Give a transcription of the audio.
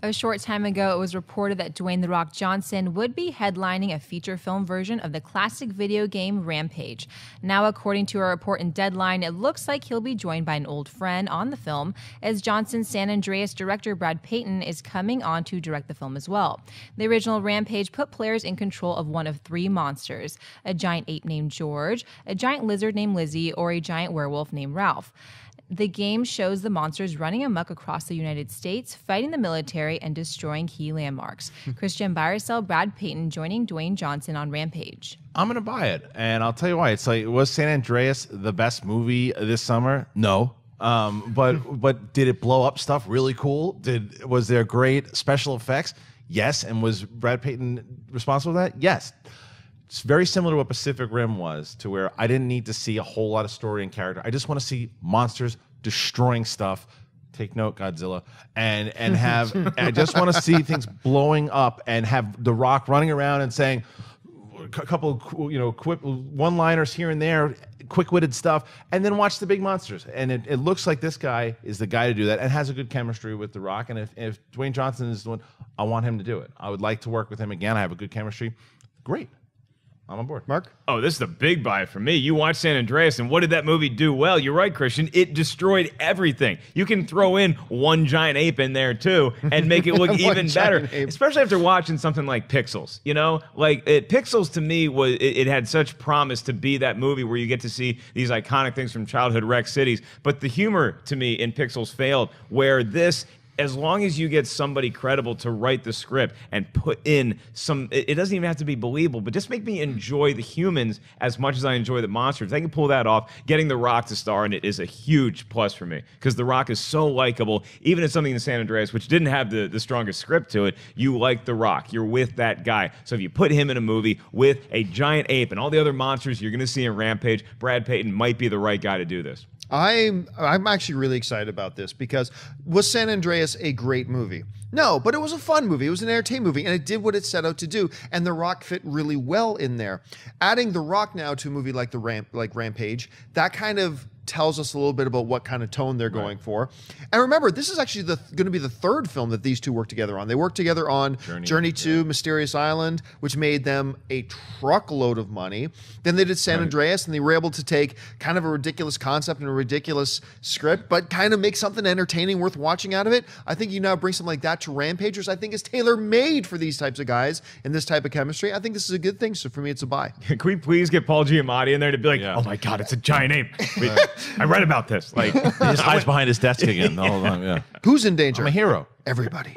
A short time ago, it was reported that Dwayne "The Rock" Johnson would be headlining a feature film version of the classic video game Rampage. Now, according to a report in Deadline, it looks like he'll be joined by an old friend on the film, as Johnson's San Andreas director Brad Peyton is coming on to direct the film as well. The original Rampage put players in control of one of three monsters: a giant ape named George, a giant lizard named Lizzy, or a giant werewolf named Ralph. The game shows the monsters running amok across the United States, fighting the military and destroying key landmarks. Christian, buy or sell Brad Peyton joining Dwayne Johnson on Rampage? I'm going to buy it, and I'll tell you why. It's like, was San Andreas the best movie this summer? No. But did it blow up stuff really cool? Was there great special effects? Yes. And was Brad Peyton responsible for that? Yes. It's very similar to what Pacific Rim was, to where I didn't need to see a whole lot of story and character. I just want to see monsters destroying stuff. Take note, Godzilla, and have. I just want to see things blowing up and have The Rock running around and saying a couple, quick one-liners here and there, quick-witted stuff, and then watch the big monsters. And it looks like this guy is the guy to do that and has a good chemistry with The Rock. And if Dwayne Johnson is the one, I want him to do it. I would like to work with him again. I have a good chemistry. Great. I'm on board. Mark? Oh, this is a big buy for me. You watched San Andreas, and what did that movie do well? You're right, Christian. It destroyed everything. You can throw in one giant ape in there, too, and make it look even better. Especially after watching something like Pixels. You know? Like, Pixels, to me, it had such promise to be that movie where you get to see these iconic things from childhood wreck cities. But the humor, to me, in Pixels failed, where this, as long as you get somebody credible to write the script and put in some, it doesn't even have to be believable, but just make me enjoy the humans as much as I enjoy the monsters. If they can pull that off, getting The Rock to star in it is a huge plus for me, because The Rock is so likable. Even in something in San Andreas, which didn't have the strongest script to it, you like The Rock. You're with that guy. So if you put him in a movie with a giant ape and all the other monsters you're going to see in Rampage, Brad Peyton might be the right guy to do this. I'm actually really excited about this, because was San Andreas a great movie? No, but it was a fun movie. It was an entertaining movie, and it did what it set out to do, and The Rock fit really well in there. Adding The Rock now to a movie like Rampage, that kind of tells us a little bit about what kind of tone they're going for. And remember, this is actually going to be the third film that these two work together on. They worked together on Journey to Mysterious Island, which made them a truckload of money. Then they did San Andreas, and they were able to take kind of a ridiculous concept and a ridiculous script, but kind of make something entertaining worth watching out of it. I think you now bring something like that to Rampage, which I think is tailor-made for these types of guys and this type of chemistry. I think this is a good thing, so for me, it's a buy. Can we please get Paul Giamatti in there to be like, oh my God, it's a giant ape. I read about this. Like, he just hides behind his desk again the whole time. Yeah. Who's in danger? I'm a hero. Everybody.